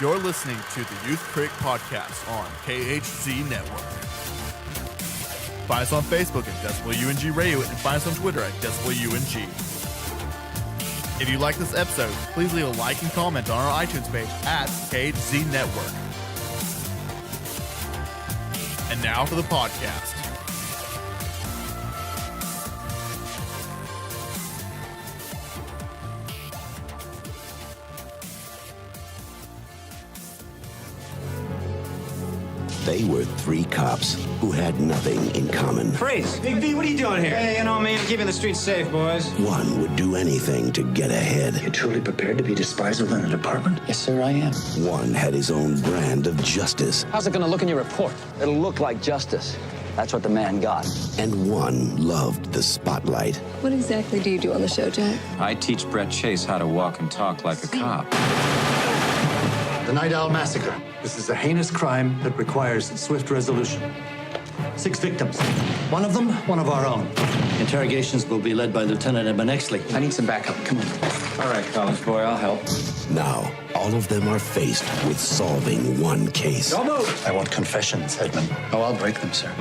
You're listening to the Youth Critic podcast on KHZ Network. Find us on Facebook at Decibel UNG Radio and find us on Twitter at Decibel UNG. If you like this episode, please leave a like and comment on our iTunes page at KHZ Network. And now for the podcast. They were three cops who had nothing in common. Freeze! Big V, what are you doing here? Hey, you know me, I'm keeping the streets safe, boys. One would do anything to get ahead. You truly prepared to be despised within a department? Yes, sir, I am. One had his own brand of justice. How's it gonna look in your report? It'll look like justice. That's what the man got. And one loved the spotlight. What exactly do you do on the show, Jack? I teach Brett Chase how to walk and talk like a cop. The Night Owl Massacre. This is a heinous crime that requires swift resolution. 6 victims. One of them, one of our own. Interrogations will be led by Lieutenant Edmund Exley. I need some backup. Come on. All right, college boy, I'll help. Now, all of them are faced with solving one case. Don't move! I want confessions, Edmund. Oh, I'll break them, sir.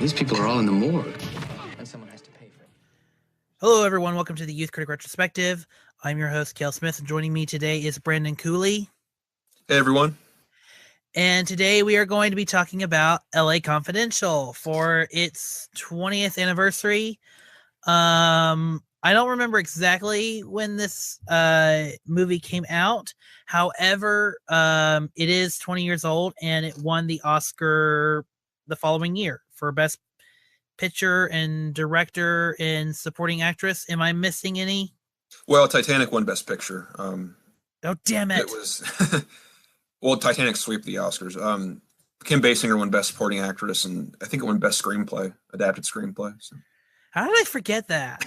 These people are all in the morgue. And someone has to pay for it. Hello, everyone. Welcome to the Youth Critic Retrospective. I'm your host, Kel Smith, and joining me today is Brandon Cooley. Hey, everyone. And today we are going to be talking about L.A Confidential for its 20th anniversary. I don't remember exactly when this movie came out. However, it is 20 years old, and it won the Oscar the following year for Best Picture and Director and Supporting Actress. Am I missing any? Well, Titanic won Best Picture. Oh, damn it. It was... Well, Titanic swept the Oscars. Kim Basinger won Best Supporting Actress, and I think it won Best Screenplay, Adapted Screenplay. So. How did I forget that?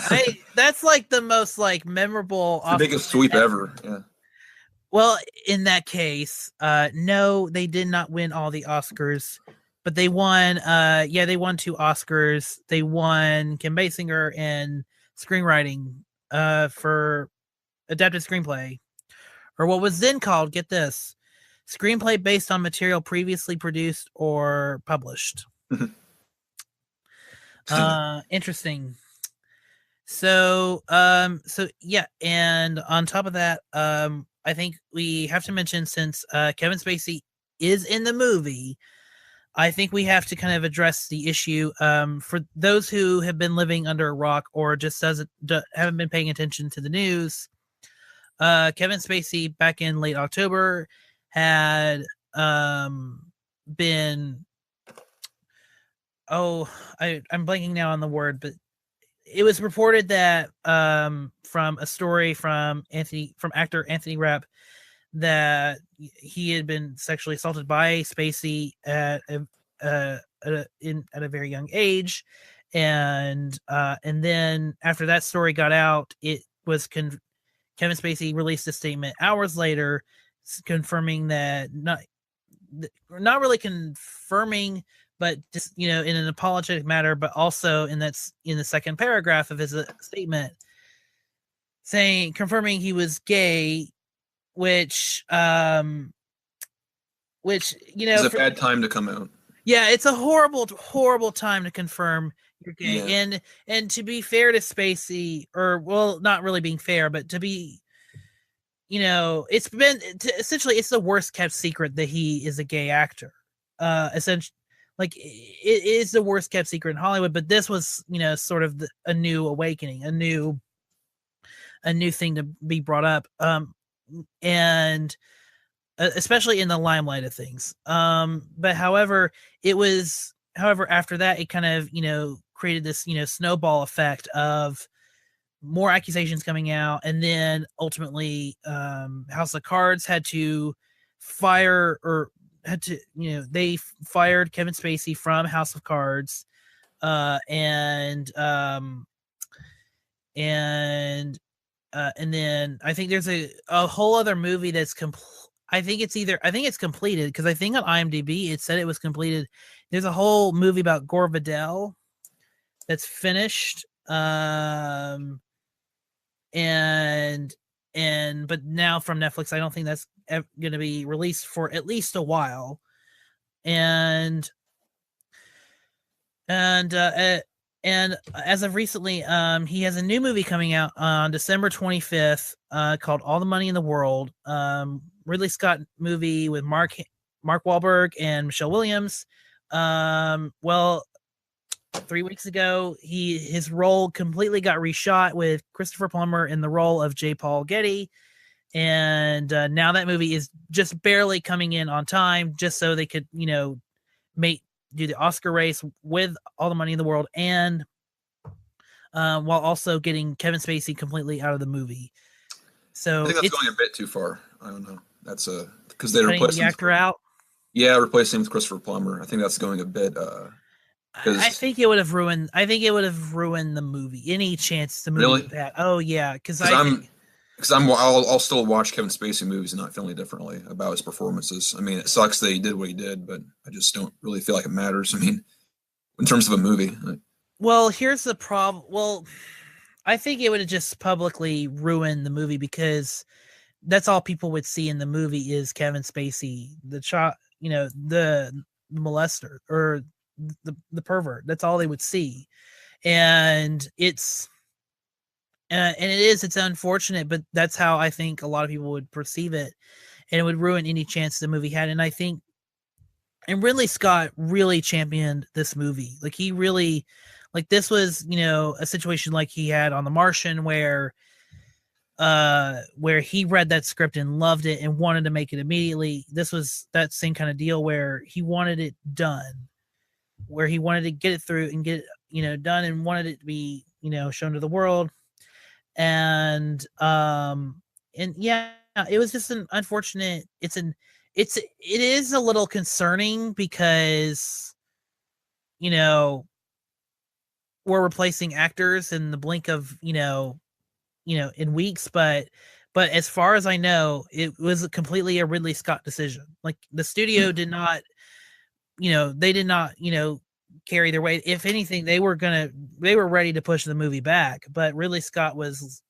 That's like the most memorable. The biggest sweep ever. Yeah. Well, in that case, no, they did not win all the Oscars, but they won. They won 2 Oscars. They won Kim Basinger and screenwriting for Adapted Screenplay, or what was then called, get this, screenplay based on material previously produced or published. Interesting. So yeah, and on top of that, I think we have to mention, since Kevin Spacy is in the movie, I think we have to kind of address the issue for those who have been living under a rock or just haven't been paying attention to the news. Kevin Spacy, back in late October, had been I'm blanking now on the word, but it was reported that from a story from actor Anthony Rapp that he had been sexually assaulted by Spacy at a very young age, and then after that story got out, it was Kevin Spacy released a statement hours later confirming that, not really confirming, but just, in an apologetic matter, but also in the second paragraph of his statement, confirming he was gay, which it's a bad time to come out. Yeah, it's a horrible time to confirm you're gay. Yeah. And to be fair to Spacy, or, well, not really being fair, but to be, it's been essentially, it's the worst kept secret that he is a gay actor. Essentially, it is the worst kept secret in Hollywood. But this was, sort of a new awakening, a new thing to be brought up, and especially in the limelight of things. But however, after that, it kind of created this snowball effect of more accusations coming out, and then ultimately House of Cards they fired Kevin Spacy from House of Cards, and then I think there's a whole other movie that's I think it's completed, because I think on IMDb it said it was completed. There's a whole movie about Gore Vidal that's finished. And but now from Netflix, I don't think that's going to be released for at least a while. And as of recently, he has a new movie coming out on December 25th, called All the Money in the World. Ridley Scott movie with Mark Wahlberg and Michelle Williams. Well, 3 weeks ago, his role completely got reshot with Christopher Plummer in the role of J. Paul Getty. And now that movie is just barely coming in on time, just so they could, do the Oscar race with All the Money in the World, and while also getting Kevin Spacy completely out of the movie. So I think that's going a bit too far. I don't know. That's because they replaced the actor out. Yeah, replacing him with Christopher Plummer. I think that's going a bit. I think it would have ruined. I think it would have ruined the movie. Any chance the movie really? That? Oh yeah, because I'll still watch Kevin Spacey movies and not feel any differently about his performances. I mean, it sucks that he did what he did, but I just don't really feel like it matters. I mean, in terms of a movie. Well, here's the problem. Well, I think it would have just publicly ruined the movie, because that's all people would see in the movie is Kevin Spacey, the molester or the pervert. That's all they would see, and it's unfortunate, but that's how I think a lot of people would perceive it, and it would ruin any chance the movie had. And I think, and Ridley Scott really championed this movie. Like, he really, like, this was, a situation like he had on The Martian, where he read that script and loved it and wanted to make it immediately. This was that same kind of deal where he wanted it done, where he wanted to get it through and get it, done, and wanted it to be, shown to the world. And yeah, it was just an unfortunate. It is a little concerning, because, we're replacing actors in the blink of, in weeks, but as far as I know, it was completely a Ridley Scott decision. Like, the studio did not, they did not, carry their weight. If anything, they were ready to push the movie back, but Ridley Scott was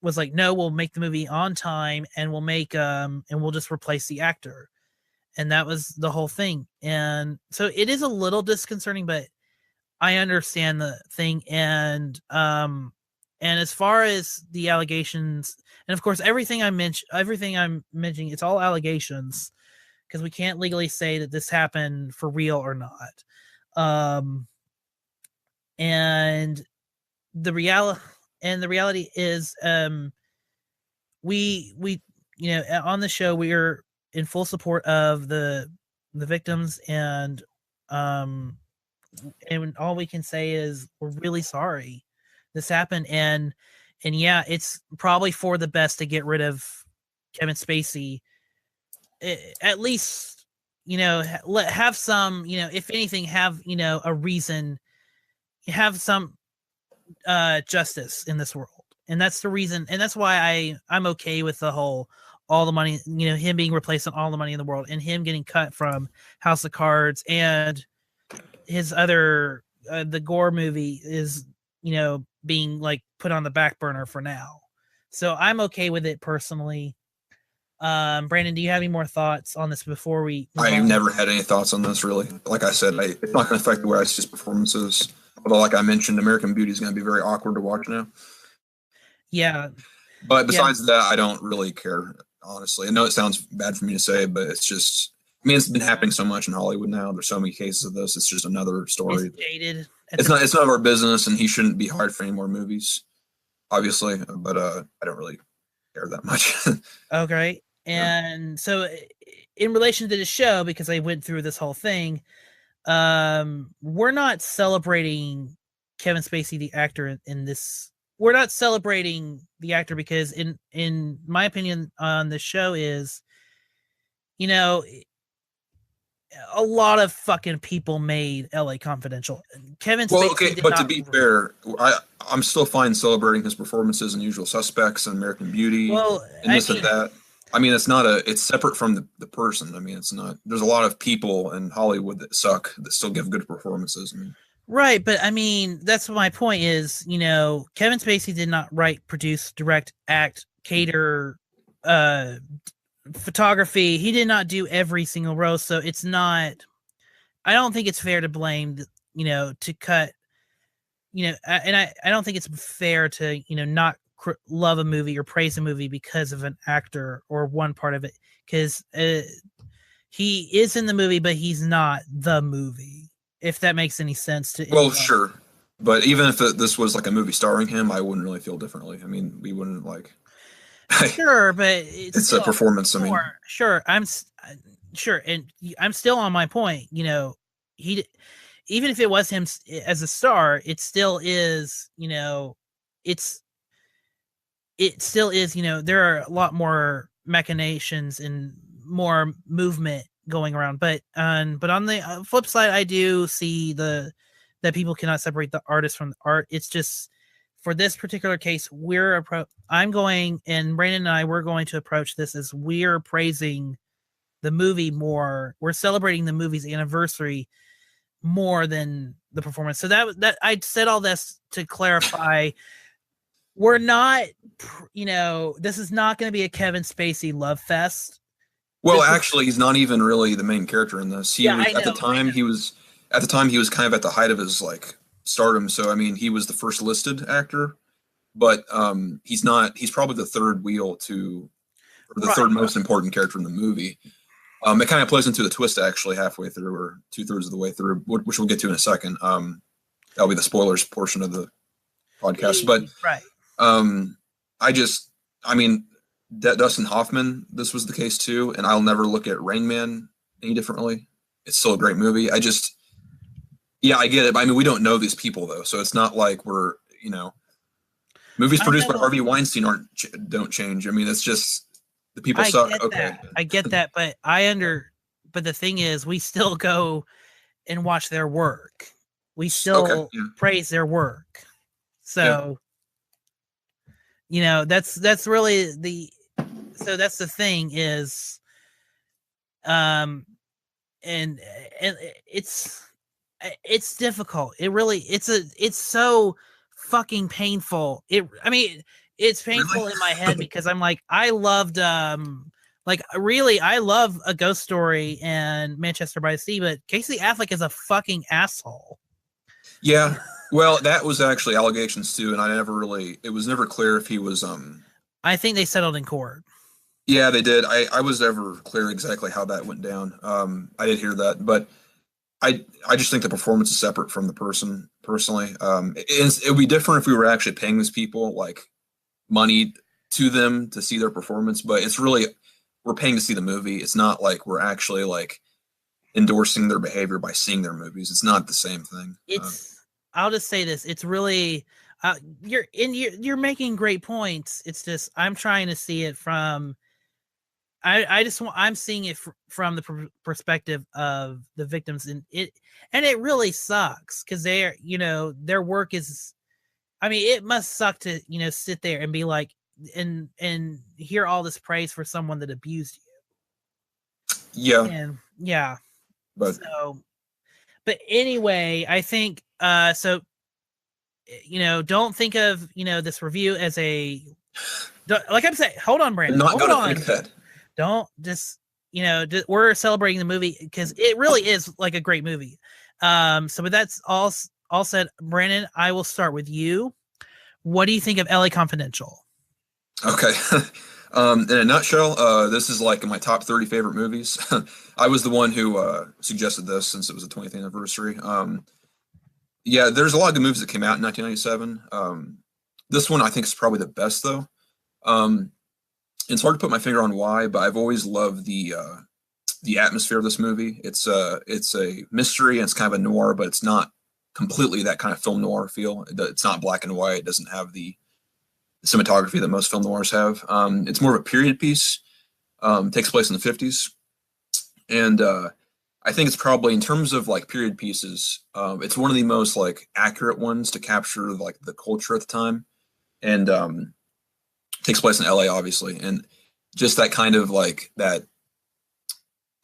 like, no, we'll make the movie on time, and we'll just replace the actor. And that was the whole thing. And so it is a little disconcerting, but I understand the thing. And as far as the allegations, and of course, everything I'm mentioning, it's all allegations, because we can't legally say that this happened for real or not. And the reality is, we on the show, we are in full support of the victims, and all we can say is we're really sorry this happened, and yeah, it's probably for the best to get rid of Kevin Spacy. At least, have some, if anything, have, a reason, have some justice in this world. And that's the reason, and that's why I'm okay with the whole All the Money, him being replaced on All the Money in the World, and him getting cut from House of Cards, and his other the Gore movie is, being like put on the back burner for now. So I'm okay with it personally. Brandon, do you have any more thoughts on this before we move I've on? never had any thoughts on this, really. Like I said, it's not going to affect the way I see his performances. Although, like I mentioned, American Beauty is going to be very awkward to watch now. Yeah. But besides that, I don't really care, honestly. I know it sounds bad for me to say, but it's just, it's been happening so much in Hollywood now. There's so many cases of this. It's just another story. It's dated. It's none of our business, and he shouldn't be hired for any more movies, obviously. But I don't really care that much. Okay. And so, in relation to the show, because I went through this whole thing, we're not celebrating Kevin Spacy, the actor, in this. We're not celebrating the actor because, in my opinion, on the show is, a lot of fucking people made L.A. Confidential. Kevin Spacy. Well, okay, but to be fair, I'm still fine celebrating his performances in Usual Suspects and American Beauty and this and that. It's separate from the person. It's not, there's a lot of people in Hollywood that suck that still give good performances. Right, but I mean, that's what my point is. Kevin Spacey did not write, produce, direct, act, cater, uh, photography. He did not do every single role, so it's not. I don't think it's fair to blame. To cut. I don't think it's fair to not love a movie or praise a movie because of an actor or one part of it, because he is in the movie, but he's not the movie. If that makes any sense to anyone. Well, sure, but even if this was like a movie starring him, I wouldn't really feel differently. I mean, we wouldn't like. Sure, but it's a performance. I mean, sure, sure, and I'm still on my point. He, even if it was him as a star, it still is. It still is. There are a lot more machinations and more movement going around. But on the flip side, I do see that people cannot separate the artist from the art. It's just for this particular case, I'm going, and Brandon and I, we're going to approach this as we're praising the movie more. We're celebrating the movie's anniversary more than the performance. So that I said all this to clarify. We're not, this is not going to be a Kevin Spacey love fest. Well, actually, he's not even really the main character in this. At the time he was kind of at the height of his like stardom. So I mean, he was the first listed actor, but he's not. He's probably the third wheel third most important character in the movie. It kind of plays into the twist actually halfway through or 2/3 of the way through, which we'll get to in a second. That'll be the spoilers portion of the podcast. But I mean. Dustin Hoffman, this was the case too, and I'll never look at Rain Man any differently. It's still a great movie. I get it. I mean, we don't know these people though, so it's not like we're, movies produced by Harvey Weinstein don't change. I mean, it's just the people suck. Okay, I get that, but but the thing is, we still go and watch their work. We still praise their work. So. That's really that's the thing is, and it's difficult. It really, it's so fucking painful. It's painful really? In my head because I'm like, I loved, I love A Ghost Story and Manchester by the Sea, but Casey Affleck is a fucking asshole. Yeah. Well, that was actually allegations too, and it was never clear if he was I think they settled in court. Yeah, they did. I was never clear exactly how that went down. I did hear that, but I just think the performance is separate from the person personally. It would be different if we were actually paying these people like money to them to see their performance, but it's really we're paying to see the movie. It's not like we're actually like endorsing their behavior by seeing their movies. It's not the same thing. I'll just say this. It's really, you're making great points. It's just, I'm trying to see it from, I'm seeing it from the perspective of the victims, and it really sucks because their work is, it must suck to, sit there and be like, and hear all this praise for someone that abused you. Yeah. And yeah. But anyway, I think, so, don't think of, this review as like I'm saying, hold on, Brandon. I'm not gonna think that. Don't just, we're celebrating the movie because it really is like a great movie. So with that's all said, Brandon, I will start with you. What do you think of L.A. Confidential? Okay. In a nutshell, this is like in my top 30 favorite movies. I was the one who suggested this since it was the 20th anniversary. Yeah, there's a lot of good movies that came out in 1997. This one I think is probably the best though. It's hard to put my finger on why, but I've always loved the atmosphere of this movie. It's a mystery and it's kind of a noir, but it's not completely that kind of film noir feel. It's not black and white. It doesn't have the cinematography that most film noirs have. It's more of a period piece. Takes place in the 50s. And I think it's probably, in terms of like period pieces, it's one of the most like accurate ones to capture like the culture at the time. And takes place in LA, obviously. And just that kind of like that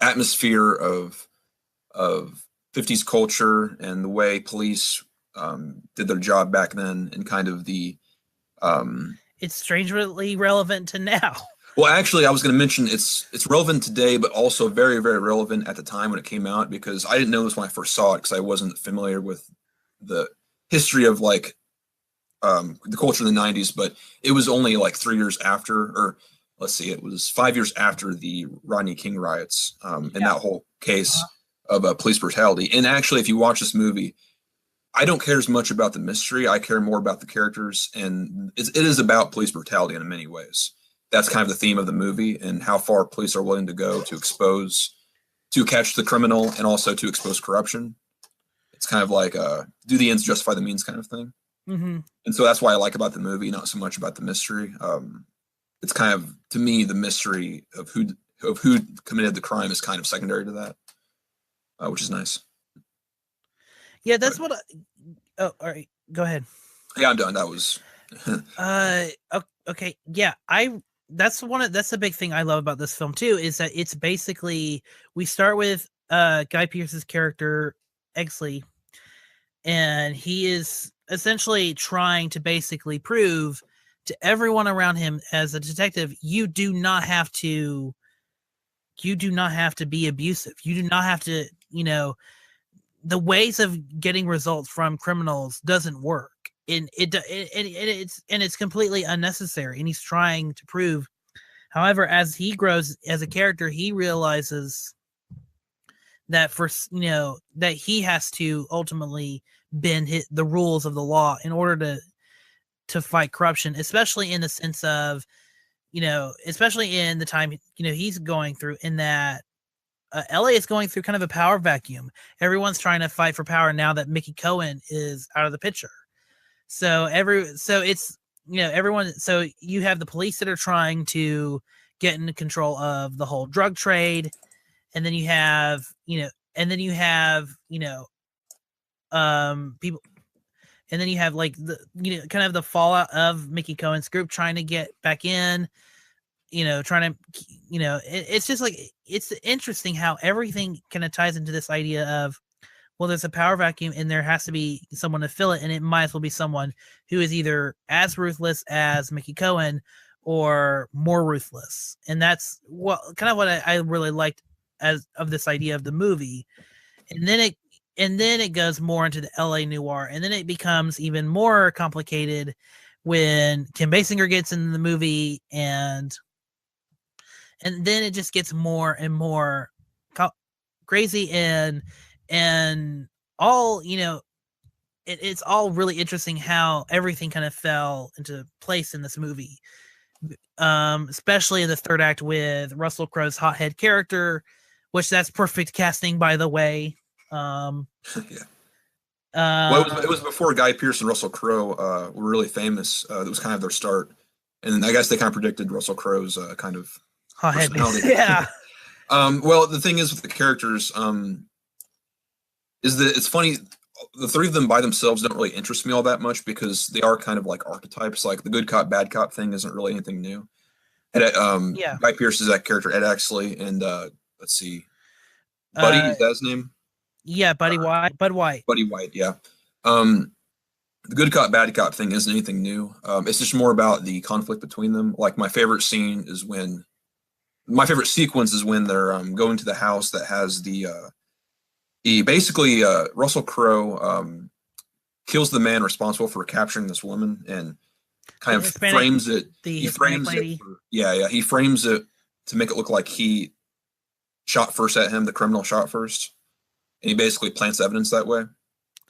atmosphere of '50s culture and the way police did their job back then, and kind of the it's strangely relevant to now. Well, actually, I was going to mention it's relevant today, but also very, very relevant at the time when it came out, because I didn't know this when I first saw it because I wasn't familiar with the history of like the culture in the '90s. But it was only like 3 years after, or let's see, it was 5 years after the Rodney King riots and that whole case of police brutality. And actually, if you watch this movie, I don't care as much about the mystery. I care more about the characters, and it is about police brutality in many ways. That's kind of the theme of the movie, and how far police are willing to go to catch the criminal and also to expose corruption. It's kind of like do the ends justify the means kind of thing. Mm-hmm. And so that's why I like about the movie, not so much about the mystery. It's kind of, to me, the mystery of who committed the crime is kind of secondary to that, which is nice. Yeah, that's what. Oh, all right. Go ahead. Yeah, I'm done. That was. Okay. Yeah, that's the big thing I love about this film too, is that it's basically, we start with Guy Pearce's character Exley, and he is essentially trying to basically prove to everyone around him as a detective, you do not have to be abusive. You do not have to, the ways of getting results from criminals doesn't work. And it's completely unnecessary. And he's trying to prove, however, as he grows as a character, he realizes that that he has to ultimately bend the rules of the law in order to fight corruption, especially in the sense of, especially in the time, he's going through, in that LA is going through kind of a power vacuum. Everyone's trying to fight for power now that Mickey Cohen is out of the picture. So everyone, so you have the police that are trying to get into control of the whole drug trade. And then you have, people, and then you have like the, kind of the fallout of Mickey Cohen's group trying to get back in, it's just like, it's interesting how everything kind of ties into this idea of, well, there's a power vacuum and there has to be someone to fill it. And it might as well be someone who is either as ruthless as Mickey Cohen or more ruthless. And that's what I really liked of this idea of the movie. And then it goes more into the LA noir, and then it becomes even more complicated when Kim Basinger gets in the movie, and then it just gets more and more crazy, and all, it's all really interesting how everything kind of fell into place in this movie, especially in the third act with Russell Crowe's hothead character, which that's perfect casting, by the way. Well, it was before Guy Pearce and Russell Crowe were really famous. It was kind of their start, and I guess they kind of predicted Russell Crowe's kind of personality. Yeah. Well, the thing is with the characters, is that it's funny. The three of them by themselves don't really interest me all that much, because they are kind of like archetypes. Like the good cop, bad cop thing isn't really anything new. And Guy Pearce is that character, Ed Exley, and let's see, Buddy, is that his name? Yeah, Bud White. Buddy White, yeah. The good cop, bad cop thing isn't anything new. It's just more about the conflict between them. Like my favorite sequence is when they're going to the house that has basically Russell Crowe kills the man responsible for capturing this woman, and kind of frames it. He frames it. He frames it to make it look like he shot first at him. The criminal shot first. And he basically plants evidence that way.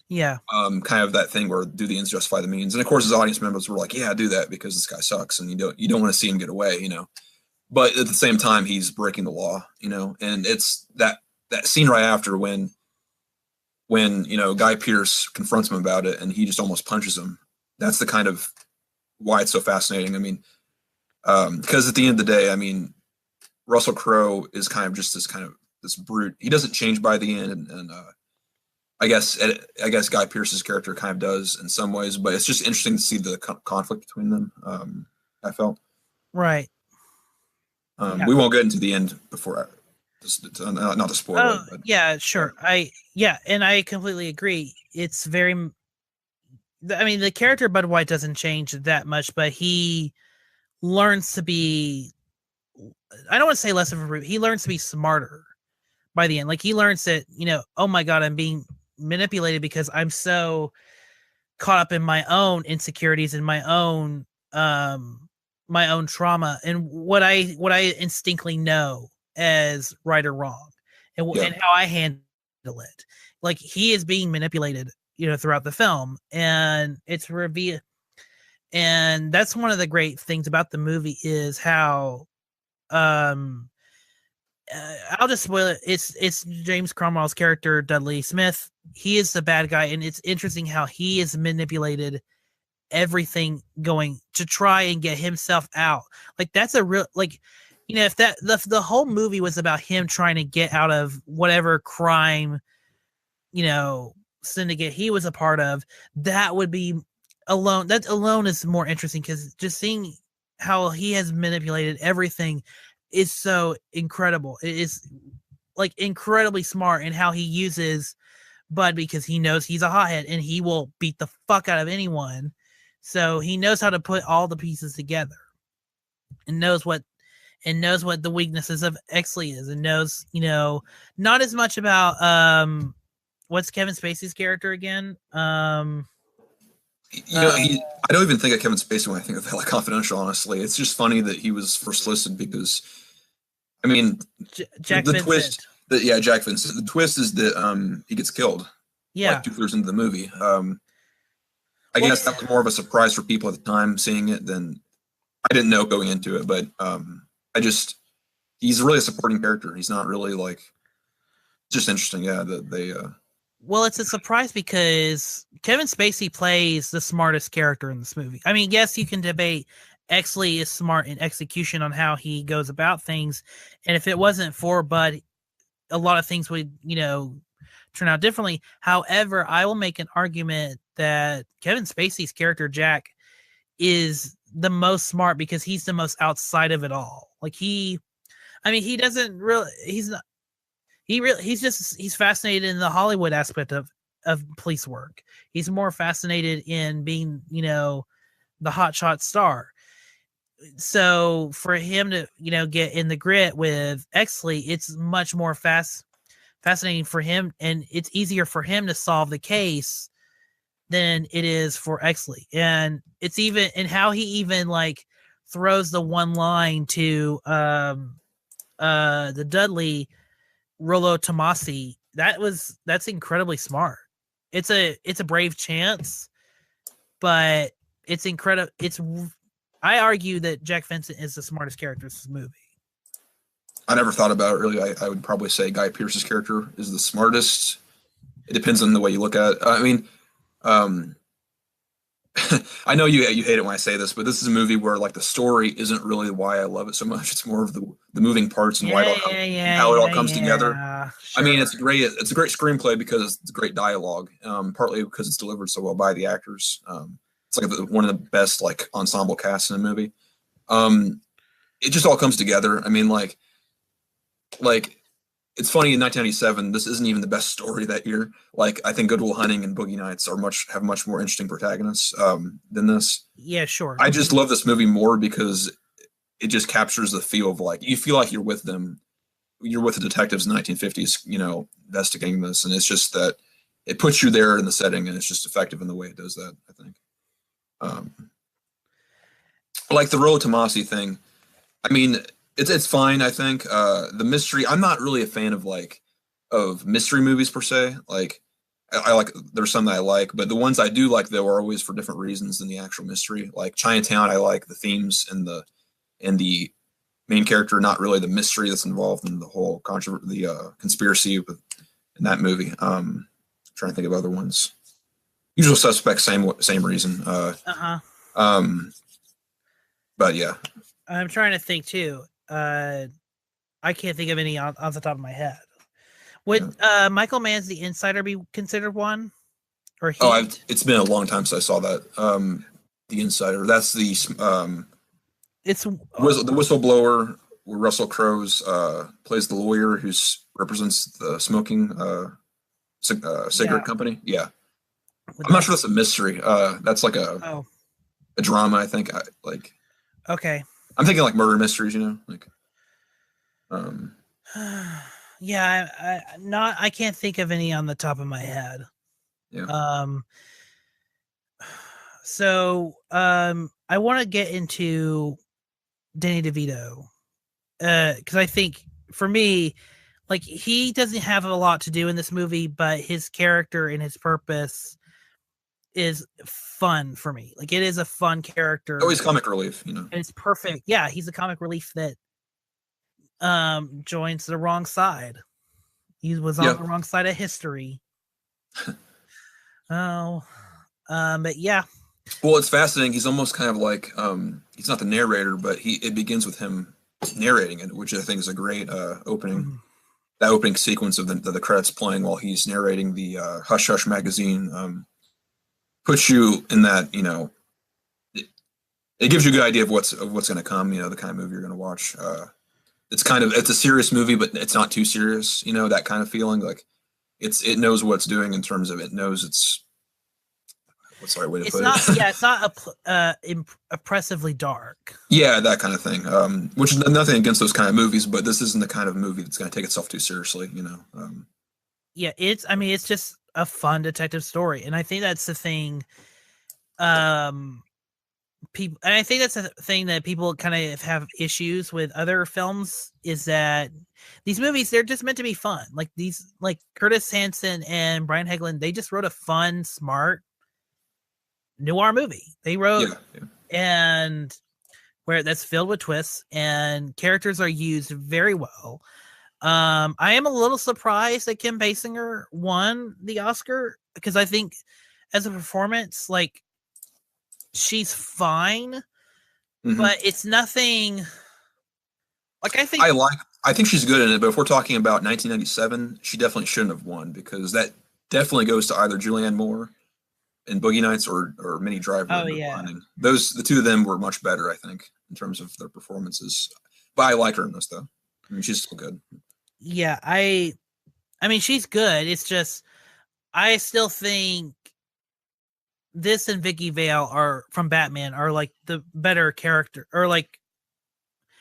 Yeah. Kind of that thing where do the ends justify the means. And of course, his audience members were like, "Yeah, do that because this guy sucks, and you don't want to see him get away, But at the same time, he's breaking the law, And it's that scene right after when Guy Pearce confronts him about it, and he just almost punches him. That's the kind of why it's so fascinating. I mean, because at the end of the day, I mean, Russell Crowe is kind of just this brute. He doesn't change by the end, and I guess Guy Pearce's character kind of does in some ways, but it's just interesting to see the conflict between them. I felt right. We won't get into the end before not to spoil Oh, it. But, yeah, sure. And I completely agree. It's very. I mean, the character Bud White doesn't change that much, but he learns to be. I don't want to say less of a root. He learns to be smarter by the end. Like he learns that oh my god, I'm being manipulated because I'm so caught up in my own insecurities and my own trauma and what I instinctively know as right or wrong, and how I handle it. Like he is being manipulated, throughout the film, and it's revealed. And that's one of the great things about the movie is how I'll just spoil it. It's James Cromwell's character, Dudley Smith. He is the bad guy, and it's interesting how he is manipulated everything going to try and get himself out. Like that's a real if that the whole movie was about him trying to get out of whatever crime, syndicate he was a part of, that would be alone. That alone is more interesting because just seeing how he has manipulated everything is so incredible. It is like incredibly smart in how he uses Bud because he knows he's a hothead and he will beat the fuck out of anyone. So he knows how to put all the pieces together and knows what the weaknesses of Exley is and knows, not as much about what's Kevin Spacey's character again? I don't even think of Kevin Spacey when I think of L.A Confidential, honestly. It's just funny that he was first listed because I mean, Jack the Vincent. twist that Jack Vincent. The twist is that he gets killed. Yeah, like 2/3 into the movie. I guess that was more of a surprise for people at the time seeing it than I didn't know going into it. But he's really a supporting character. He's not really just interesting. Yeah, that they. Well, it's a surprise because Kevin Spacey plays the smartest character in this movie. I mean, yes, you can debate Exley is smart in execution on how he goes about things. And if it wasn't for Bud, a lot of things would, turn out differently. However, I will make an argument that Kevin Spacey's character, Jack, is the most smart because he's the most outside of it all. He's fascinated in the Hollywood aspect of police work. He's more fascinated in being, the hotshot star. So for him to, get in the grit with Exley, it's much more fascinating for him, and it's easier for him to solve the case than it is for Exley. And it's even in how he even throws the one line to the Dudley Rollo Tomasi. That's incredibly smart. It's a brave chance, but it's incredible. I argue that Jack Vincent is the smartest character in this movie. I never thought about it really. I would probably say Guy Pearce's character is the smartest. It depends on the way you look at it. I mean, I know you hate it when I say this, but this is a movie where the story isn't really why I love it so much. It's more of the moving parts and how it all comes together. Sure. I mean, it's great. It's a great screenplay because it's great dialogue. Partly because it's delivered so well by the actors. It's one of the best ensemble casts in a movie. It just all comes together. I mean, it's funny in 1997, this isn't even the best story that year. I think Good Will Hunting and Boogie Nights have much more interesting protagonists than this. Yeah, sure. I just love this movie more because it just captures the feel of you feel like you're with them. You're with the detectives in the 1950s, investigating this. And it's just that it puts you there in the setting, and it's just effective in the way it does that, I think. The Rollo Tomasi thing, I mean, it's fine, I think. The mystery, I'm not really a fan of mystery movies per se. I there's some that I like, but the ones I do like though are always for different reasons than the actual mystery. Chinatown, I like the themes and the main character, not really the mystery that's involved in the whole conspiracy in that movie. Trying to think of other ones. Usual Suspects, same reason. But yeah, I'm trying to think too. I can't think of any on the top of my head. Would Michael Mann's The Insider be considered one? Or Heat? It's been a long time since I saw that. The Insider. That's the it's the whistleblower. where Russell Crowe's plays the lawyer who represents the smoking cigarette company. Yeah, I'm not sure that's a mystery. That's like a drama, I think. Okay. I'm thinking like murder mysteries, like. Yeah, I can't think of any on the top of my head. Yeah. So I want to get into Danny DeVito because I think for me, like, he doesn't have a lot to do in this movie, but his character and his purpose is fun for me. Like, it is a fun character. Oh, he's comic relief, And it's perfect. Yeah, he's a comic relief that joins the wrong side. He was on the wrong side of history. But yeah. Well, it's fascinating. He's almost kind of like he's not the narrator, but it begins with him narrating it, which I think is a great opening. Mm-hmm. That opening sequence of the credits playing while he's narrating the Hush Hush magazine puts you in that, it gives you a good idea of what's going to come. The kind of movie you're going to watch. It's a serious movie, but it's not too serious. That kind of feeling. Like it knows what it's doing in terms of it knows it's. What's the right way to put it? Yeah, it's not oppressively dark. Yeah, that kind of thing. Which is nothing against those kind of movies, but this isn't the kind of movie that's going to take itself too seriously. Yeah, it's just a fun detective story, and I think that's the thing. People, and I think that's a thing that people kind of have issues with other films, is that these movies, they're just meant to be fun. Like Curtis Hanson and Brian Hegland, they just wrote a fun, smart noir movie. They wrote and where that's filled with twists and characters are used very well. I am a little surprised that Kim Basinger won the Oscar, because I think as a performance, like, she's fine, but it's nothing. Like, I think she's good in it, but if we're talking about 1997, she definitely shouldn't have won, because that definitely goes to either Julianne Moore in Boogie Nights or Minnie Driver. Oh yeah, the two of them were much better, I think, in terms of their performances. But I like her in this, though. I mean, she's still good. Yeah, I mean, she's good. It's just, I still think this and Vicky Vale are from Batman are like the better character, or like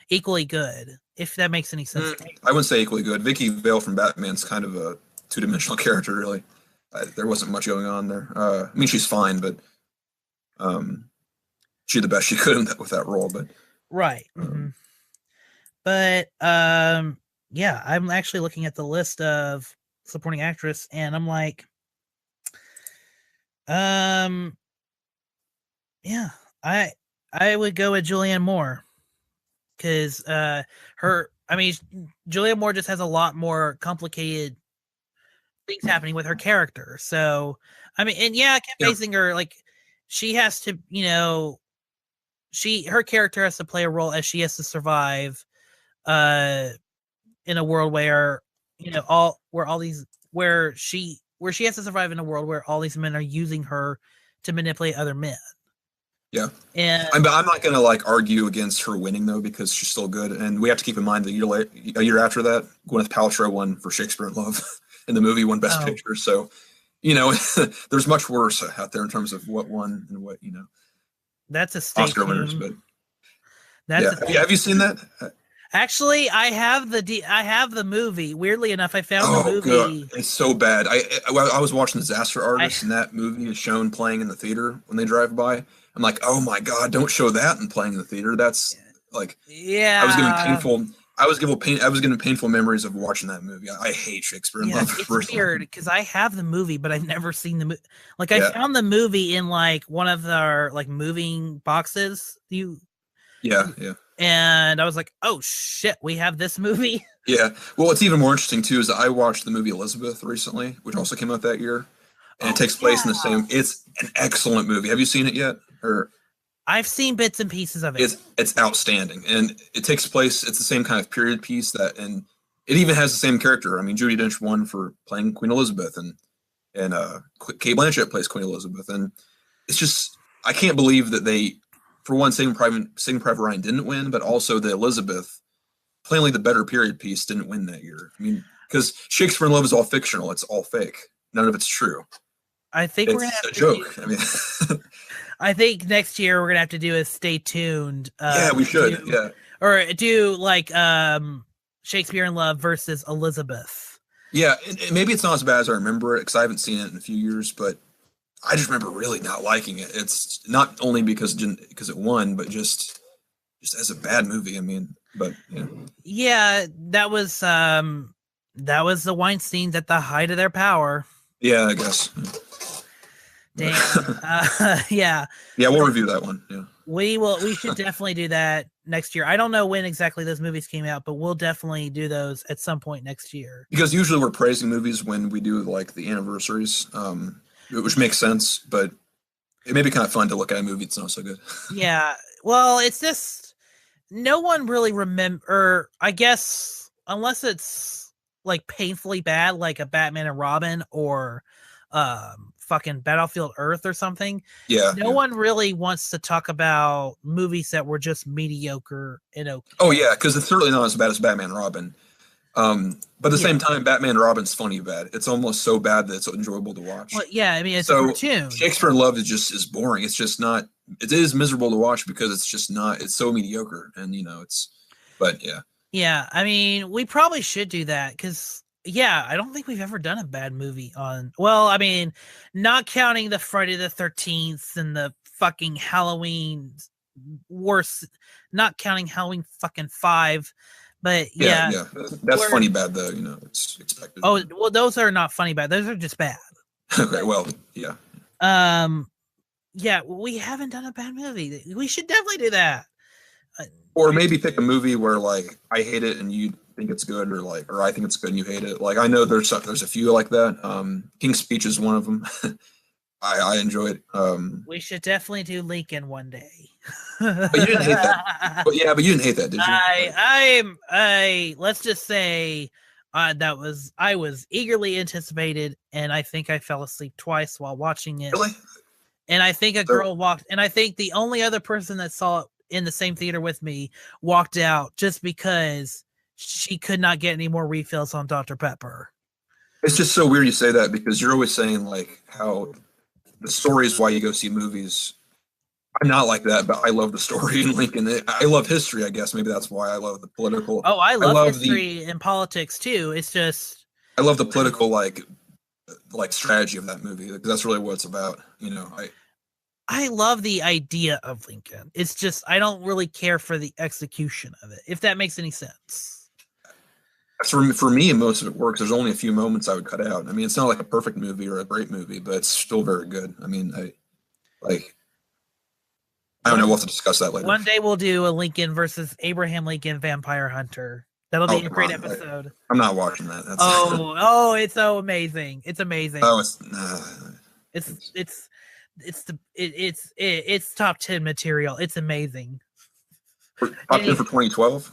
equally good, if that makes any sense. I wouldn't say equally good. Vicky Vale from Batman's kind of a two-dimensional character, really. There wasn't much going on there. I mean, she's fine, but she did the best she could with that role. But right. But yeah, I'm actually looking at the list of supporting actress, and I'm like, yeah, I would go with Julianne Moore, because Julianne Moore just has a lot more complicated things happening with her character. So, I mean, and yeah, Kim Basinger, like, she has to, her character has to play a role as she has to survive in a world where, where she has to survive in a world where all these men are using her to manipulate other men. Yeah. And I'm not going to argue against her winning, though, because she's still good. And we have to keep in mind that a year after that, Gwyneth Paltrow won for Shakespeare in Love, and the movie won Best Picture. So, there's much worse out there in terms of what won and what, That's a state Oscar winners. But have you seen that? Actually, I have the movie. Weirdly enough, I found the movie. God. It's so bad. I was watching Disaster Artist, and that movie is shown playing in the theater when they drive by. I'm like, oh my God, don't show that and playing in the theater. That's like, yeah. I was getting painful memories of watching that movie. I hate Shakespeare in Love. It's weird because I have the movie, but I've never seen the movie. Like, I found the movie in one of our moving boxes. Yeah. And I was like, oh shit, we have this movie. Yeah. Well, what's even more interesting too is that I watched the movie Elizabeth recently, which also came out that year. And it takes place in the same. It's an excellent movie. Have you seen it yet? Or I've seen bits and pieces of it. It's outstanding, and it takes place. It's the same kind of period piece and it even has the same character. I mean, Judi Dench won for playing Queen Elizabeth, and Cate Blanchett plays Queen Elizabeth, and it's just, I can't believe that they, for one, Saving Private Ryan didn't win, but also the Elizabeth plainly the better period piece didn't win that year. I mean, because Shakespeare in Love is all fictional. It's all fake. None of it's true. I think we're gonna It's have a to joke. I mean, I think next year we're gonna have to do a stay tuned. yeah, we should. Yeah. Or do like Shakespeare in Love versus Elizabeth. Yeah, and maybe it's not as bad as I remember it because I haven't seen it in a few years, but I just remember really not liking it. It's not only because it won, but just as a bad movie. I mean, but yeah. Yeah, that was the Weinsteins at the height of their power. Yeah, I guess. Damn. Yeah. Yeah, we'll review that one. Yeah. We should definitely do that next year. I don't know when exactly those movies came out, but we'll definitely do those at some point next year. Because usually we're praising movies when we do like the anniversaries, which makes sense, but it may be kind of fun to look at a movie that's not so good. Yeah. Well, it's just no one really remember, I guess, unless it's like painfully bad, like a Batman and Robin or fucking Battlefield Earth or something. Yeah. No one really wants to talk about movies that were just mediocre and okay. Oh yeah, because it's certainly not as bad as Batman and Robin. But at the same time, Batman and Robin's funny bad. It's almost so bad that it's enjoyable to watch. Well, yeah, I mean, it's so a cartoon. Shakespeare in Love is boring. It's just not. It is miserable to watch because it's just not. It's so mediocre, and but yeah. Yeah, I mean, we probably should do that because, yeah, I don't think we've ever done a bad movie on. Well, I mean, not counting the Friday the 13th and the fucking Halloween worse, not counting Halloween fucking 5. But yeah, that's funny bad though. It's expected. Oh well, those are not funny bad. Those are just bad. Okay, well, yeah. Yeah, we haven't done a bad movie. We should definitely do that. Or maybe pick a movie where like I hate it and you think it's good, or I think it's good and you hate it. Like I know there's a few like that. King's Speech is one of them. I enjoy it. We should definitely do Lincoln one day. But you didn't hate that. But you didn't hate that, did you? I let's just say I was eagerly anticipated, and I think I fell asleep twice while watching it. Really? And I think a girl walked, and I think the only other person that saw it in the same theater with me walked out just because she could not get any more refills on Dr. Pepper. It's just so weird you say that because you're always saying like how the story is why you go see movies. I'm not like that, but I love the story in Lincoln. I love history, I guess. Maybe that's why I love the political. Oh, I love history and politics too. It's just I love the political like strategy of that movie because that's really what it's about. I love the idea of Lincoln. It's just I don't really care for the execution of it, if that makes any sense. For me, most of it works. There's only a few moments I would cut out. I mean, it's not like a perfect movie or a great movie, but it's still very good. I mean, I don't know. We'll have to discuss that later. One day we'll do a Lincoln versus Abraham Lincoln Vampire Hunter. That'll be a great episode. I'm not watching that. It's so amazing. It's amazing. Oh, it's top 10 material. It's amazing. Top 10 for 2012?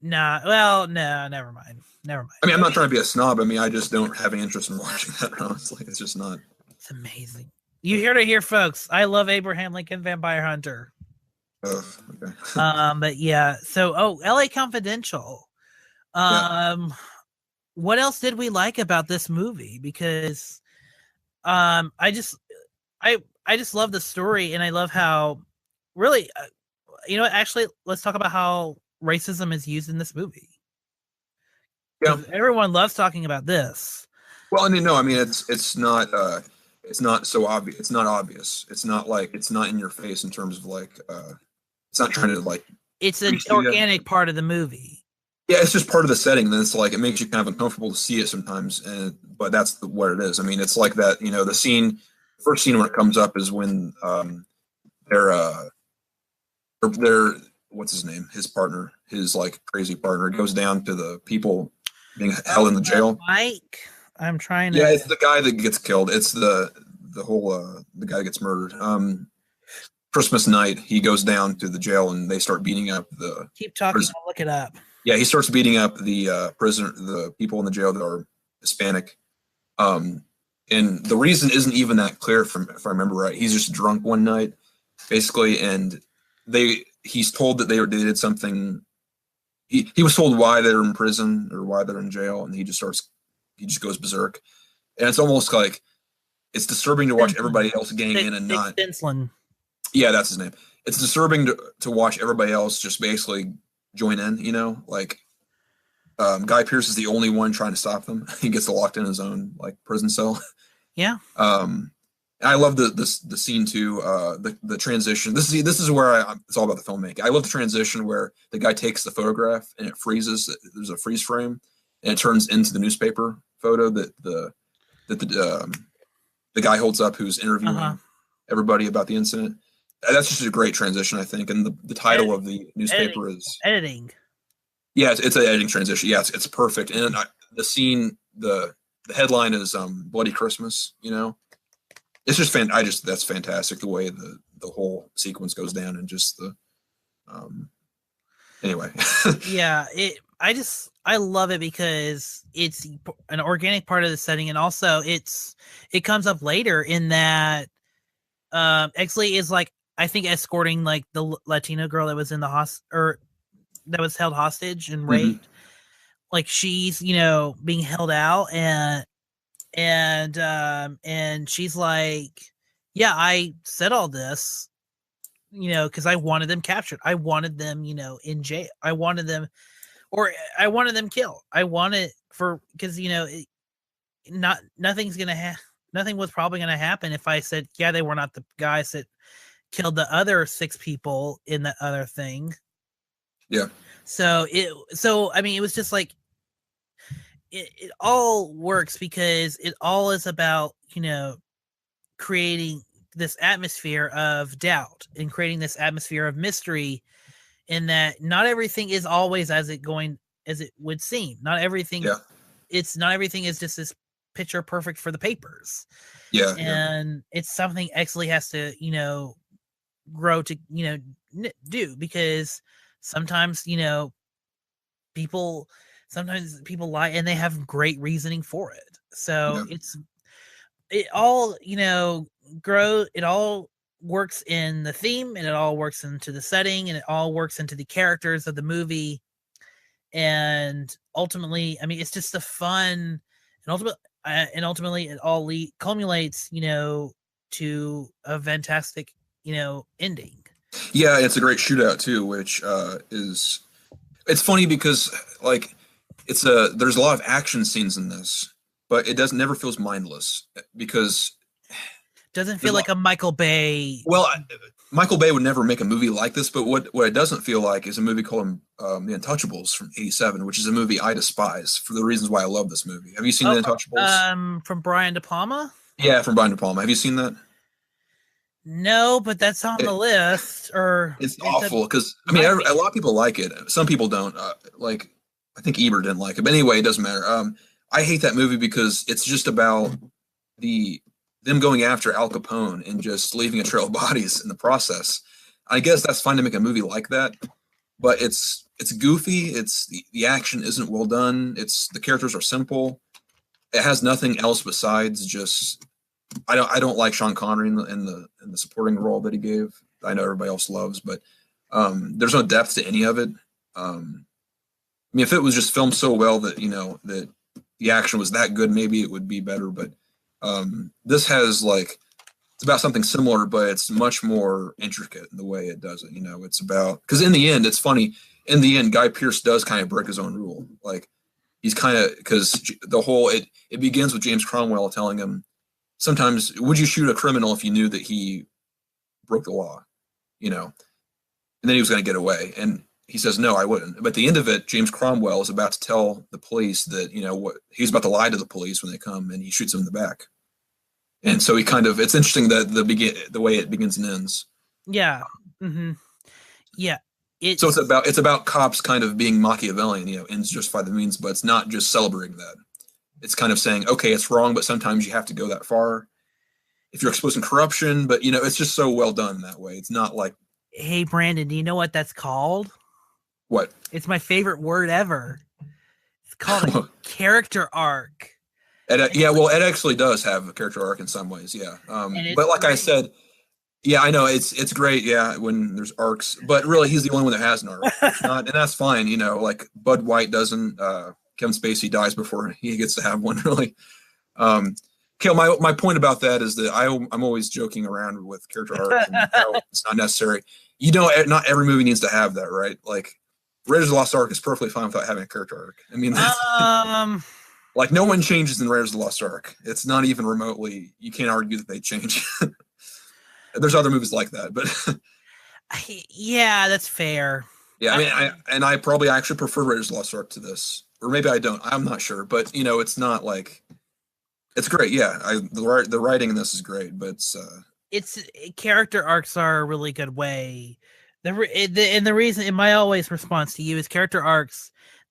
Nah. Well, no, never mind. I mean, I'm not trying to be a snob. I mean, I just don't have any interest in watching that, honestly. It's just not. It's amazing. You hear to hear, folks. I love Abraham Lincoln Vampire Hunter. Oh, okay. But yeah. So, L.A. Confidential. What else did we like about this movie? Because I just love the story, and I love how really, actually, let's talk about how racism is used in this movie. Yeah, everyone loves talking about this. Well, I mean, no, I mean it's not so obvious. It's not obvious. It's not like it's not in your face in terms of like it's not trying to like. It's an organic part of the movie. Yeah, it's just part of the setting. Then it's like it makes you kind of uncomfortable to see it sometimes, but that's what it is. I mean, it's like that. The first scene when it comes up is when they're what's his name? His partner, his like crazy partner, goes down to the people being held in the jail. Mike, I'm trying to. Yeah, it's the guy that gets killed. It's the whole the guy that gets murdered. Christmas night, he goes down to the jail and they start beating up the. Keep talking. I'll look it up. Yeah, he starts beating up the people in the jail that are Hispanic. And the reason isn't even that clear if I remember right. He's just drunk one night, basically, and he's told that they did something. He was told why they're in prison or why they're in jail, and he just goes berserk. And it's almost like it's disturbing to watch everybody else gang in and not. Stinsland. Yeah, that's his name. It's disturbing to watch everybody else just basically join in, you know, like Guy Pearce is the only one trying to stop them. He gets locked in his own like prison cell. Yeah. I love the scene too. The transition. This is where it's all about the filmmaking. I love the transition where the guy takes the photograph and it freezes. There's a freeze frame, and it turns into the newspaper photo that the guy holds up who's interviewing everybody about the incident. That's just a great transition, I think. And the title of the newspaper is editing. Yeah, it's an editing transition. Yeah, it's perfect. And the scene, the headline is Bloody Christmas. You know, it's just that's fantastic the way the whole sequence goes down and just the anyway. Yeah, I love it because it's an organic part of the setting, and also it comes up later in that Exley is like, I think, escorting like the Latino girl that was in the that was held hostage and raped. Like she's, you know, being held out, and she's like, yeah, I said all this, you know, because I wanted them captured. I wanted them, you know, in jail. I wanted them killed. Because, you know, nothing was probably going to happen if I said, yeah, they were not the guys that killed the other 6 people in that other thing. Yeah. So I mean, it was just like, it all works because it all is about, you know, creating this atmosphere of doubt and creating this atmosphere of mystery, in that not everything is always as it would seem. Not everything. Yeah. Not everything is just this picture perfect for the papers. Yeah. And it's something Exley has to, you know, grow to, you know, do, because sometimes, you know, people lie and they have great reasoning for it. So it all, you know, it all works in the theme, and it all works into the setting, and it all works into the characters of the movie. And ultimately, I mean, it's just a fun, and ultimately it all culminates, you know, to a fantastic, you know, ending. Yeah, it's a great shootout too, which it's funny because like there's a lot of action scenes in this, but it never feels mindless because doesn't feel like a Michael Bay. Well, Michael Bay would never make a movie like this, but what it doesn't feel like is a movie called The Untouchables from '87, which is a movie I despise for the reasons why I love this movie. Have you seen The Untouchables? From Brian De Palma? Yeah, from Brian De Palma. Have you seen that? No, but that's on the list. Or it's awful because I mean, a lot of people like it. Some people don't. Like, I think Ebert didn't like it, but anyway, it doesn't matter. I hate that movie because it's just about them going after Al Capone and just leaving a trail of bodies in the process. I guess that's fine to make a movie like that, but it's goofy. It's the action isn't well done. The characters are simple. It has nothing else besides just. I don't like Sean Connery in the supporting role that he gave. I know everybody else loves, but there's no depth to any of it. I mean, if it was just filmed so well that, you know, that the action was that good, maybe it would be better. But this has it's about something similar, but it's much more intricate in the way it does it. You know, it's about, because in the end, it's funny. In the end, Guy Pearce does kind of break his own rule. Like, he's kind of, because the whole it begins with James Cromwell telling him, sometimes, would you shoot a criminal if you knew that he broke the law, you know? And then he was going to get away. And he says, no, I wouldn't. But at the end of it, James Cromwell is about to tell the police that, you know, what he's about to lie to the police when they come, and he shoots him in the back. And so he kind of, it's interesting that the way it begins and ends. Yeah. Mm-hmm. Yeah. So it's about cops kind of being Machiavellian, you know, ends justify the means, but it's not just celebrating that. It's kind of saying, okay, it's wrong, but sometimes you have to go that far if you're exposing corruption. But, you know, it's just so well done that way. It's not like, hey, Brandon, do you know what that's called? What? It's my favorite word ever. It's called a character arc. Ed actually does have a character arc in some ways, yeah. But like I said, Yeah, I know it's great. Yeah, when there's arcs, but really he's the only one that has an arc. It's not, and that's fine. You know, like Bud White doesn't. Kevin Spacy dies before he gets to have one. Really. Kale, my point about that is that I'm always joking around with character arcs and how it's not necessary. You know, not every movie needs to have that, right? Like Raiders of the Lost Ark is perfectly fine without having a character arc. I mean, like no one changes in Raiders of the Lost Ark. It's not even remotely. You can't argue that they change. There's other movies like that, but yeah, that's fair. Yeah, I mean, I probably actually prefer Raiders of the Lost Ark to this, or maybe I don't. I'm not sure, but you know, it's not like it's great. Yeah, the writing in this is great, but it's character arcs are a really good way. The reason in my always response to you is character arcs.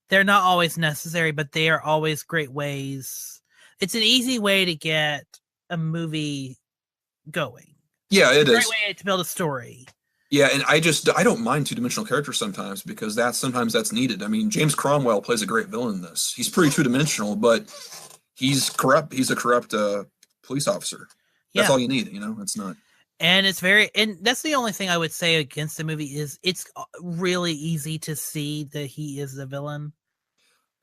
They're not always necessary, but they are always great ways. It's an easy way to get a movie going. Yeah, it is. Great way to build a story. Yeah, and I don't mind two-dimensional characters sometimes because sometimes that's needed. I mean, James Cromwell plays a great villain in this. He's pretty two-dimensional, but he's corrupt. He's a corrupt police officer. That's all you need, you know? It's not. And and that's the only thing I would say against the movie is it's really easy to see that he is the villain.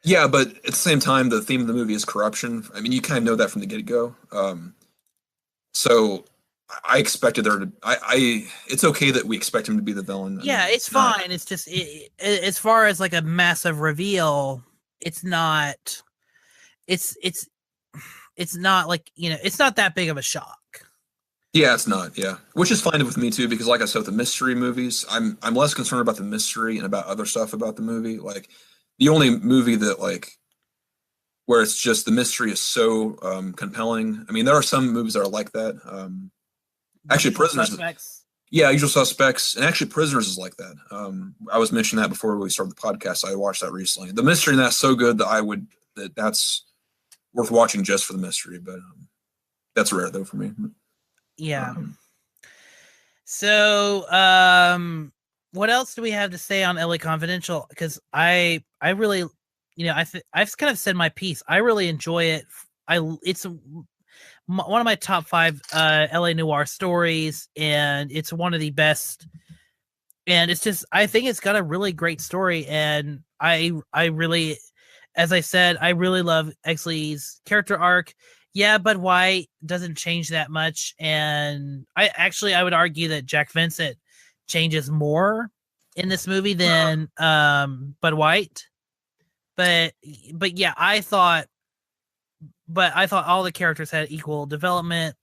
Yeah, but at the same time, the theme of the movie is corruption. I mean, you kind of know that from the get-go. So I expected there to. It's okay that we expect him to be the villain. Yeah, it's fine. It's just as far as like a massive reveal, it's not. It's not like, you know, it's not that big of a shock. Yeah, it's not. Yeah, which is fine with me too, because like I said, with the mystery movies, I'm less concerned about the mystery and about other stuff about the movie. Like the only movie that like where it's just the mystery is so compelling. I mean, there are some movies that are like that. Actually, Prisoners. Suspects. Yeah, Usual Suspects, and actually Prisoners is like that. I was mentioning that before we started the podcast. I watched that recently. The mystery in that's so good that that's worth watching just for the mystery. But that's rare though for me. Yeah. So, what else do we have to say on L.A. Confidential? Because I really, you know, I've kind of said my piece. I really enjoy it. It's one of my top 5 LA noir stories, and it's one of the best. And it's just, I think it's got a really great story, and I really, as I said, I really love Exley's character arc. Yeah, Bud White doesn't change that much, and I would argue that Jack Vincent changes more in this movie than Bud White. But yeah, I thought all the characters had equal development,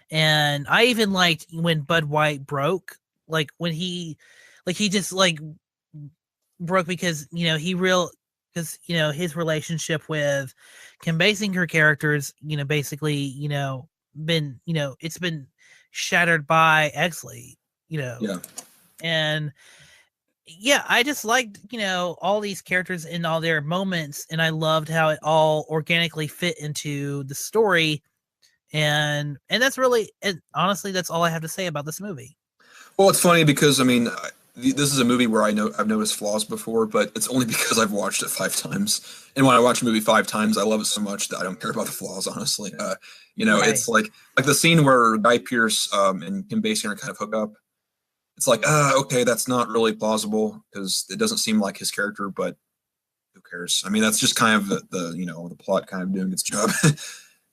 and I even liked when Bud White broke, like when he just like broke because because his relationship with Kim Basinger characters, basically, been, it's been shattered by Exley, Yeah. And yeah, I just liked, all these characters in all their moments, and I loved how it all organically fit into the story. And that's really, and honestly, that's all I have to say about this movie. Well, it's funny because, I mean, this is a movie where I've noticed flaws before, but it's only because I've watched it 5 times. And when I watch a movie 5 times, I love it so much that I don't care about the flaws, honestly. Right. It's like the scene where Guy Pearce and Kim Basinger kind of hook up. It's like, okay, that's not really plausible because it doesn't seem like his character, but who cares? I mean, that's just kind of the plot kind of doing its job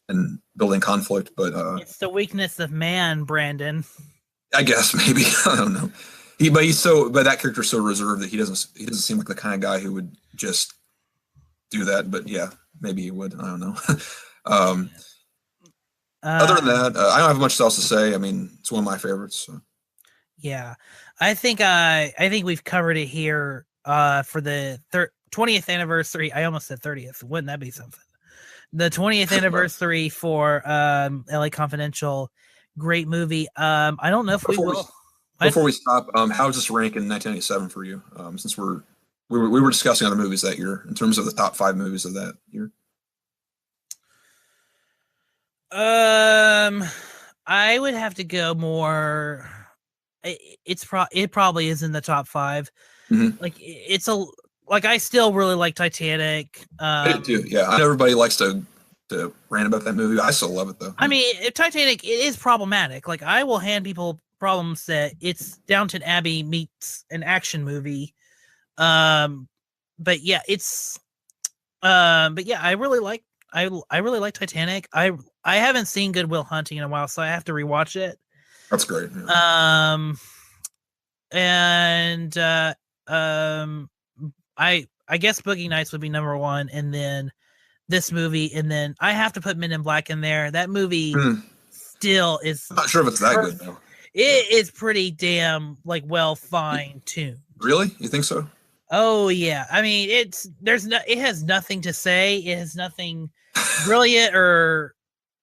and building conflict. But it's the weakness of man, Brandon. I guess maybe. I don't know. But that character's so reserved that he doesn't seem like the kind of guy who would just do that. But yeah, maybe he would. I don't know. Other than that, I don't have much else to say. I mean, it's one of my favorites. So. Yeah, I think we've covered it here for the 20th anniversary. I almost said 30th. Wouldn't that be something? The 20th anniversary for L.A. Confidential. Great movie. I don't know if we will. Before we stop, how does this rank in 1997 for you? Since we were discussing other movies that year in terms of the top 5 movies of that year. I would have to go more. It probably is in the top 5. Mm-hmm. Like I still really like Titanic. I do too. Yeah, I know everybody likes to to rant about that movie. I still love it though. I mean, Titanic, it is problematic. Like, I will hand people problems that it's Downton Abbey meets an action movie. But yeah, I really like Titanic. I haven't seen Good Will Hunting in a while, so I have to rewatch it. That's great. Yeah. I guess Boogie Nights would be number one, and then this movie, and then I have to put Men in Black in there. That movie still is. I'm not sure if it's that good though. It is pretty damn like well fine tuned. Really? You think so? Oh yeah. I mean, it has nothing to say. It has nothing brilliant or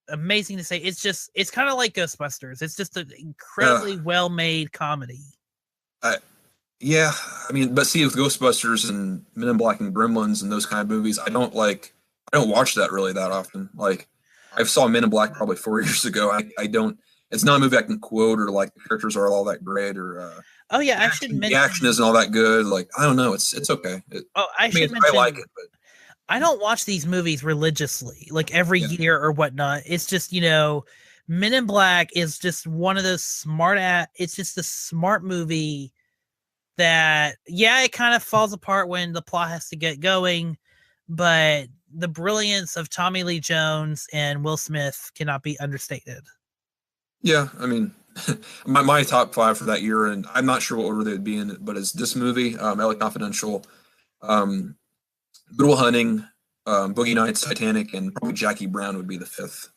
amazing to say. It's kind of like Ghostbusters. It's just an incredibly well made comedy. Yeah, I mean, but see, with Ghostbusters and Men in Black and Gremlins and those kind of movies, I don't watch that really that often. Like, I saw Men in Black probably 4 years ago. I don't. It's not a movie I can quote, or like the characters are all that great, or oh yeah, I should mention the action isn't all that good. Like, I don't know. It's okay. I like it, but I don't watch these movies religiously, like every year or whatnot. It's just, Men in Black is just one of those it's just a smart movie that, it kind of falls apart when the plot has to get going, but the brilliance of Tommy Lee Jones and Will Smith cannot be understated. Yeah, I mean, my top 5 for that year, and I'm not sure what order they would be in, but it's this movie, L.A. Confidential, Good Will Hunting, Boogie Nights, Titanic, and probably Jackie Brown would be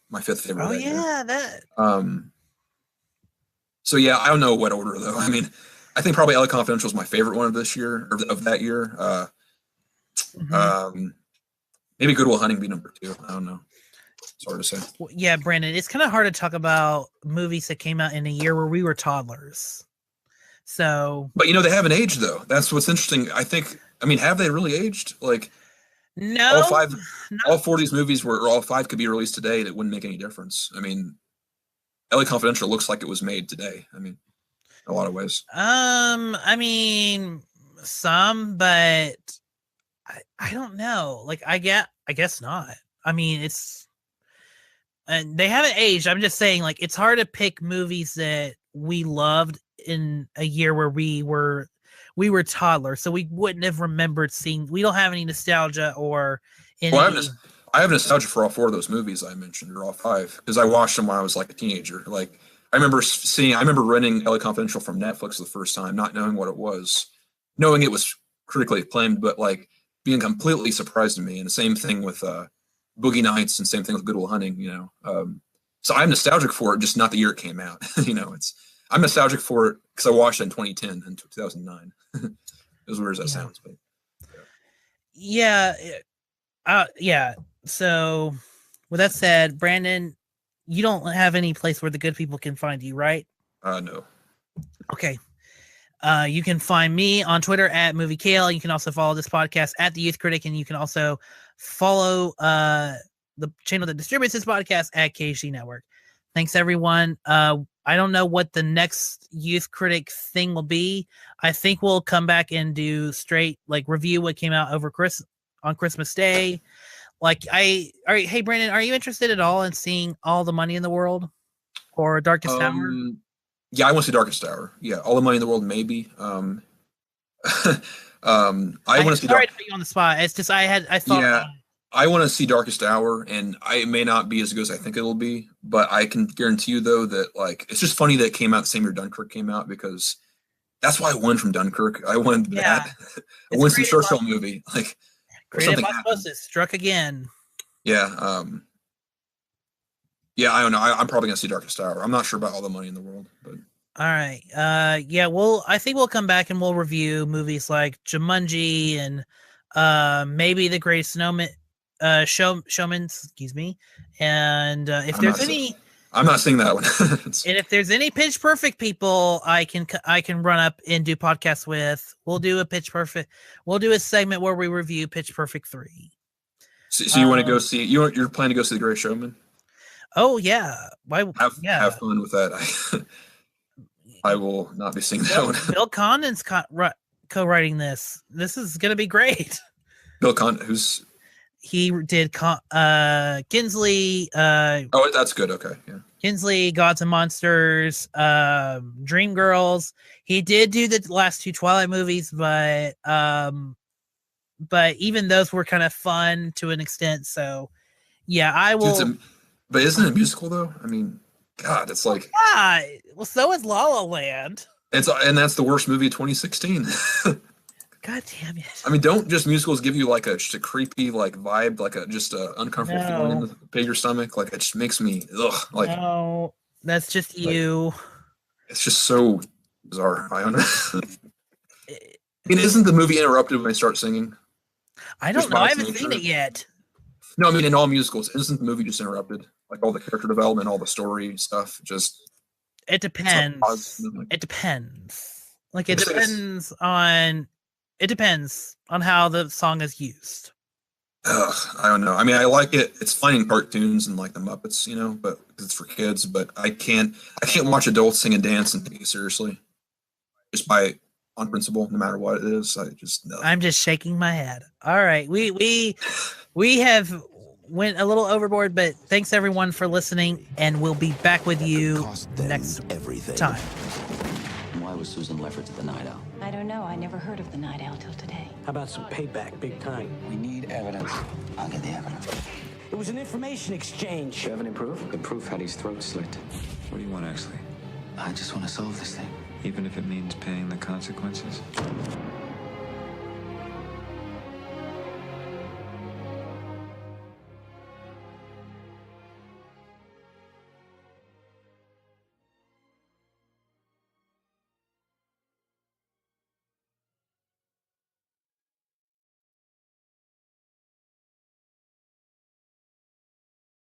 my fifth favorite. Oh yeah, that. So yeah, I don't know what order though. I mean, I think probably L.A. Confidential is my favorite one of this year, or of that year. Maybe Good Will Hunting be number 2. I don't know. It's hard to say. Well, yeah, Brandon, it's kind of hard to talk about movies that came out in a year where we were toddlers. So, but they haven't aged though. That's what's interesting. I mean, have they really aged? Like, no, all 4 of these movies all 5 could be released today. And it wouldn't make any difference. I mean, L.A. Confidential looks like it was made today. I mean, in a lot of ways. I mean, some, but I don't know. Like, I guess not. I mean, and they haven't aged. I'm just saying, like, it's hard to pick movies that we loved in a year where we were toddlers, so we wouldn't have remembered seeing. We don't have any nostalgia or any. Well, I have nostalgia for all 4 of those movies I mentioned, or all 5, because I watched them when I was like a teenager. Like, I remember renting L.A. Confidential from Netflix the first time, not knowing what it was, knowing it was critically acclaimed, but like being completely surprised to me. And the same thing with Boogie Nights, and same thing with Good Will Hunting. So I'm nostalgic for it, just not the year it came out. I'm nostalgic for it because I watched it in 2010 and 2009. As weird as that sounds, but yeah. So, with that said, Brandon, you don't have any place where the good people can find you, right? No. Okay. You can find me on Twitter at MovieKale. You can also follow this podcast at the Youth Critic, and you can also follow the channel that distributes this podcast at KHC Network. Thanks, everyone. I don't know what the next Youth Critic thing will be. I think we'll come back and do straight review what came out on Christmas Day. All right, hey Brandon, are you interested at all in seeing All the Money in the World or Darkest Hour? Yeah, I want to see Darkest Hour. Yeah, All the Money in the World, maybe. I want to see. Sorry to put you on the spot. It's just I thought. Yeah, I want to see Darkest Hour, and it may not be as good as I think it'll be, but I can guarantee you though that it's just funny that it came out the same year Dunkirk came out, because that's why I won from Dunkirk. I wanted that. I wanted some short film movie Creative osmosis struck again. Yeah. Yeah, I don't know. I'm probably gonna see Darkest Hour. I'm not sure about All the Money in the World, but all right. Yeah. I think we'll come back and we'll review movies like Jumanji and maybe The Greatest Showman. Excuse me. And if there's any, I'm not seeing that one. And if there's any Pitch Perfect people, I can run up and do podcasts with. We'll do a Pitch Perfect. We'll do a segment where we review Pitch Perfect 3. So you want to go see? You're planning to go see The Greatest Showman? Oh yeah. Have fun with that. I will not be seeing that one. Bill Condon's co-writing this. This is going to be great. Bill Condon, who's? he did Kinsley. Oh, that's good. Okay, yeah. Kinsley, Gods and Monsters, Dreamgirls. He did do the last 2 Twilight movies, but even those were kind of fun to an extent. So, yeah, I will. But isn't it a musical though? I mean, God, it's like. Yeah, well, so is La La Land. And that's the worst movie of 2016. God damn it! I mean, don't just musicals give you like just a creepy like vibe, like just a uncomfortable feeling in the pit of your stomach? Like it just makes me ugh. Like no, that's just you. It's just so bizarre. I don't know. I mean, isn't the movie interrupted when they start singing? I don't know. I haven't seen it yet. No, I mean in all musicals, isn't the movie just interrupted? Like all the character development, all the story stuff, just. It depends. It depends. Like it depends on. It depends on how the song is used. I don't know. I mean, I like it. It's fun in cartoons and like the Muppets, you know, but it's for kids. But I can't watch adults sing and dance and take it seriously, just on principle, no matter what it is. No. I'm just shaking my head. All right, we have went a little overboard, but thanks everyone for listening, and we'll be back with you next time. Why was Susan Lefferts at the Night Owl? I don't know. I never heard of the Night Owl till today. How about some payback, big time? We need evidence. I'll get the evidence. It was an information exchange. Do you have any proof? The proof had his throat slit. What do you want, actually? I just want to solve this thing. Even if it means paying the consequences?